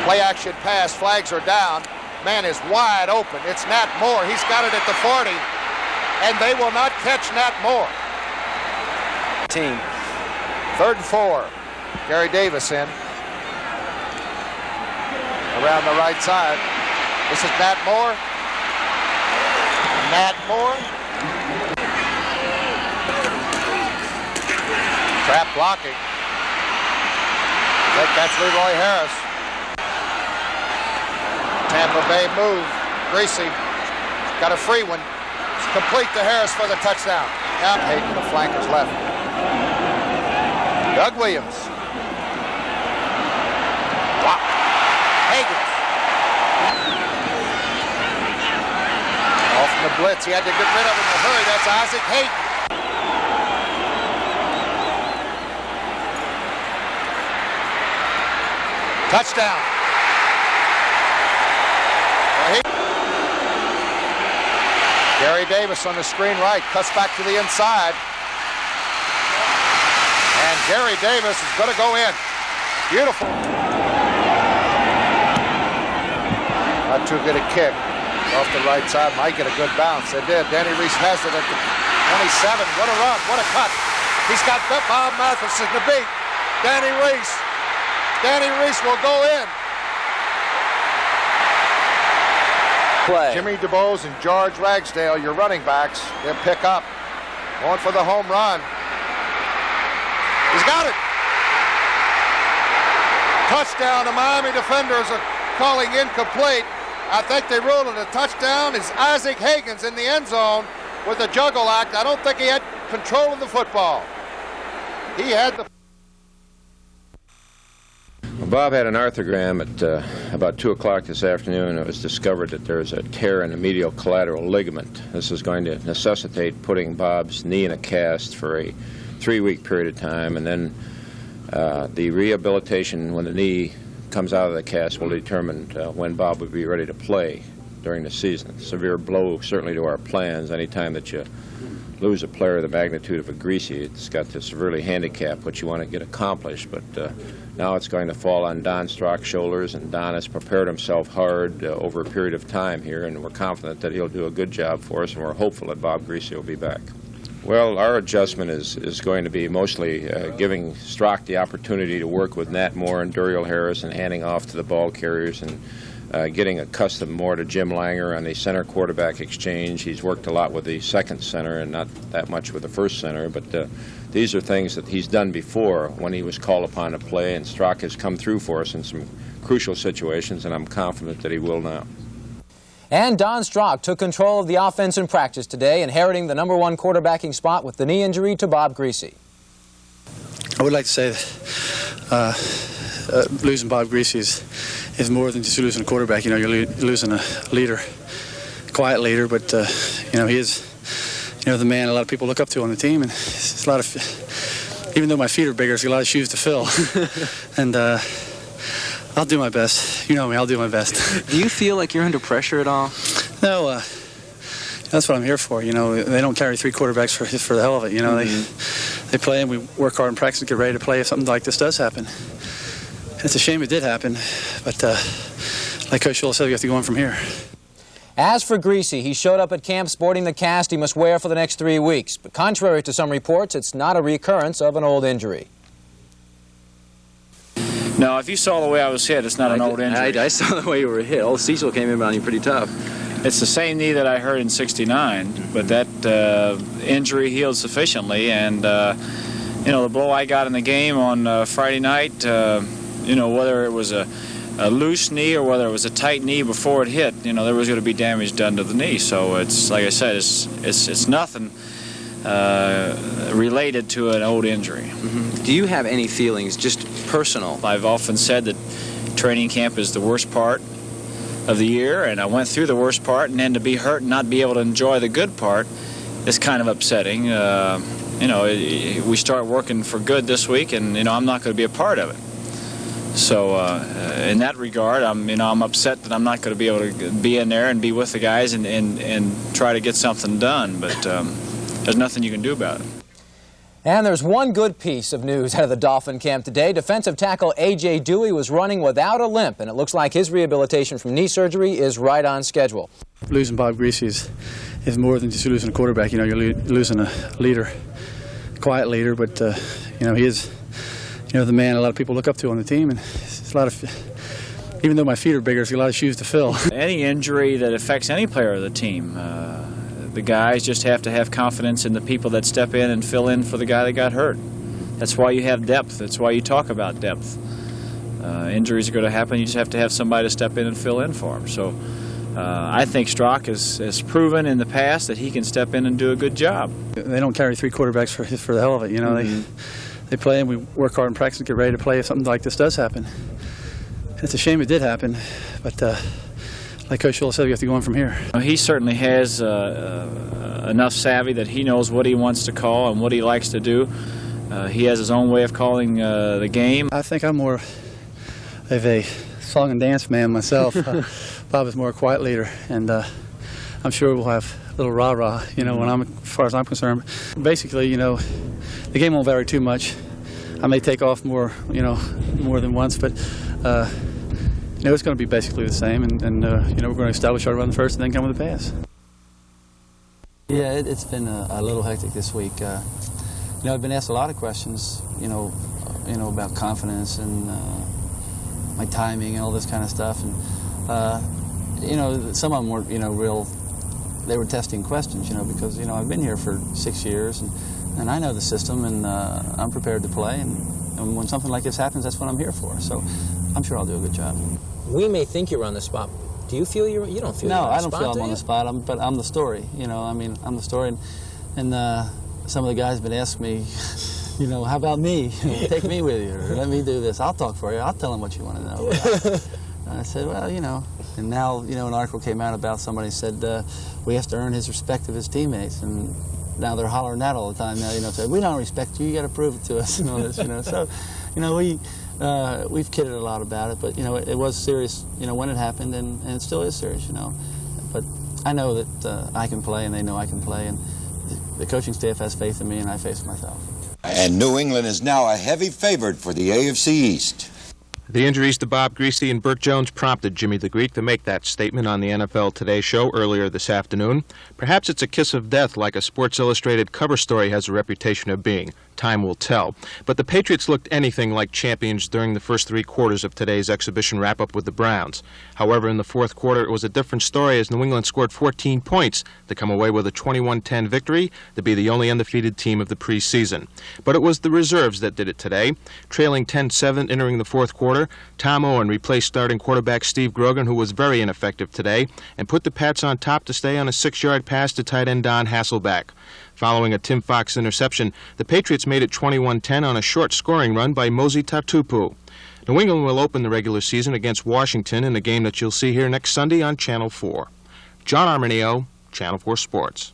Play action pass, flags are down. Man is wide open. It's Nat Moore. He's got it at the 40, and they will not catch Nat Moore. Team. 3rd and 4. Gary Davis in. Around the right side. This is Nat Moore. Nat Moore. Trap blocking. I think that's Leroy Harris. Tampa Bay move. Greasy got a free one. It's complete to Harris for the touchdown. Now Hayden, the flanker's left. Doug Williams. Block. Higgins. Off from the blitz. He had to get rid of him in a hurry. That's Isaac Hayden. Touchdown. Gary Davis on the screen right, cuts back to the inside. And Gary Davis is going to go in. Beautiful. Not too good a kick. Off the right side, might get a good bounce. They did. Danny Reese has it at the 27. What a run, what a cut. He's got Bob Matheson to beat. Danny Reese. Danny Reese will go in. Play. Jimmy DuBose and George Ragsdale, your running backs, they'll pick up. Going for the home run. He's got it. Touchdown. The Miami defenders are calling incomplete. I think they ruled it a touchdown. It's Isaac Higgins in the end zone with a juggle act. I don't think he had control of the football. He had the... Bob had an arthrogram at about 2 o'clock this afternoon. It was discovered that there's a tear in the medial collateral ligament. This is going to necessitate putting Bob's knee in a cast for a 3-week period of time, and then the rehabilitation when the knee comes out of the cast will determine when Bob would be ready to play during the season. Severe blow certainly to our plans. Anytime that you lose a player of the magnitude of a Greasy, it's got to severely handicap what you want to get accomplished. But now it's going to fall on Don Strock's shoulders, and Don has prepared himself hard over a period of time here, and we're confident that he'll do a good job for us, and we're hopeful that Bob Greasy will be back. Well, our adjustment is going to be mostly giving Strock the opportunity to work with Nat Moore and Duriel Harris and handing off to the ball carriers, and getting accustomed more to Jim Langer on the center quarterback exchange. He's worked a lot with the second center and not that much with the first center, but these are things that he's done before when he was called upon to play, and Strock has come through for us in some crucial situations, and I'm confident that he will now. And Don Strock took control of the offense in practice today, inheriting the #1 quarterbacking spot with the knee injury to Bob Greasy. I would like to say that losing Bob Greasy is more than just losing a quarterback. You know, you're losing a leader, quiet leader, but you know, he is, you know, the man a lot of people look up to on the team, and it's a lot of, even though my feet are bigger, it's a lot of shoes to fill. And I'll do my best. You know me, I'll do my best. Do you feel like you're under pressure at all? No, that's what I'm here for. You know, they don't carry 3 quarterbacks for the hell of it. You know, they play and we work hard in practice and get ready to play if something like this does happen. It's a shame it did happen, but like Coach Schull said, we have to go on from here. As for Greasy, he showed up at camp sporting the cast he must wear for the next 3 weeks. But contrary to some reports, it's not a recurrence of an old injury. No, if you saw the way I was hit, it's not an old injury. I saw the way you were hit. Old Cecil came in on you pretty tough. It's the same knee that I hurt in '69, but that injury healed sufficiently, and you know, the blow I got in the game on Friday night, you know, whether it was a loose knee or whether it was a tight knee before it hit, you know, there was going to be damage done to the knee. So it's, like I said, it's nothing related to an old injury. Mm-hmm. Do you have any feelings, just personal? I've often said that training camp is the worst part of the year, and I went through the worst part, and then to be hurt and not be able to enjoy the good part is kind of upsetting. You know, we start working for good this week, and you know, I'm not going to be a part of it. So in that regard, I'm upset that I'm not going to be able to be in there and be with the guys and try to get something done. But there's nothing you can do about it. And there's one good piece of news out of the Dolphin camp today. Defensive tackle A.J. Dewey was running without a limp, and it looks like his rehabilitation from knee surgery is right on schedule. Losing Bob Greasy is more than just losing a quarterback. You know, you're losing a leader, a quiet leader, but you know, he is, you know, the man a lot of people look up to on the team, and it's a lot of, even though my feet are bigger, it's a lot of shoes to fill. Any injury that affects any player of the team, the guys just have to have confidence in the people that step in and fill in for the guy that got hurt. That's why you have depth. That's why you talk about depth. Injuries are going to happen. You just have to have somebody to step in and fill in for them. So I think Strock has proven in the past that he can step in and do a good job. They don't carry three quarterbacks for the hell of it. You know, they play and we work hard in practice and get ready to play if something like this does happen. It's a shame it did happen, but like Coach Schull said, we have to go on from here. He certainly has enough savvy that he knows what he wants to call and what he likes to do. He has his own way of calling the game. I think I'm more of a song and dance man myself. Bob is more a quiet leader, and I'm sure we'll have a little rah-rah, you know, as far as I'm concerned. Basically, you know, the game won't vary too much. I may take off more, you know, more than once, but you know, it's going to be basically the same, and you know, we're going to establish our run first and then come with the pass. Yeah, it's been a little hectic this week. You know, I've been asked a lot of questions, you know, about confidence and my timing and all this kind of stuff, and you know, some of them weren't, you know, they were testing questions, you know, because, you know, I've been here for 6 years, and I know the system, and I'm prepared to play, and when something like this happens, that's what I'm here for. So I'm sure I'll do a good job. We may think you're on the spot. Do you feel you don't feel No, you're on the spot? I don't feel I'm on the spot, but I'm the story. You know, I mean, I'm the story, and some of the guys have been asking me, you know, how about me? Take me with you, or let me do this. I'll talk for you. I'll tell them what you want to know. And I said, well, you know, and now, you know, an article came out about somebody said we have to earn his respect of his teammates, and now they're hollering that all the time. Now, you know, say, we don't respect you. You got to prove it to us, and all this, you know. So, you know, we've kidded a lot about it, but you know, it was serious, you know, when it happened, and it still is serious, you know. But I know that I can play, and they know I can play, and the coaching staff has faith in me, and I faith in myself. And New England is now a heavy favorite for the AFC East. The injuries to Bob Greasy and Burt Jones prompted Jimmy the Greek to make that statement on the NFL Today show earlier this afternoon. Perhaps it's a kiss of death like a Sports Illustrated cover story has a reputation of being. Time will tell. But the Patriots looked anything like champions during the first 3 quarters of today's exhibition wrap-up with the Browns. However, in the fourth quarter, it was a different story as New England scored 14 points to come away with a 21-10 victory to be the only undefeated team of the preseason. But it was the reserves that did it today. Trailing 10-7 entering the fourth quarter, Tom Owen replaced starting quarterback Steve Grogan, who was very ineffective today, and put the Pats on top to stay on a 6-yard pass to tight end Don Hasselback. Following a Tim Fox interception, the Patriots made it 21-10 on a short scoring run by Mosi Tatupu. New England will open the regular season against Washington in a game that you'll see here next Sunday on Channel 4. John Arminio, Channel 4 Sports.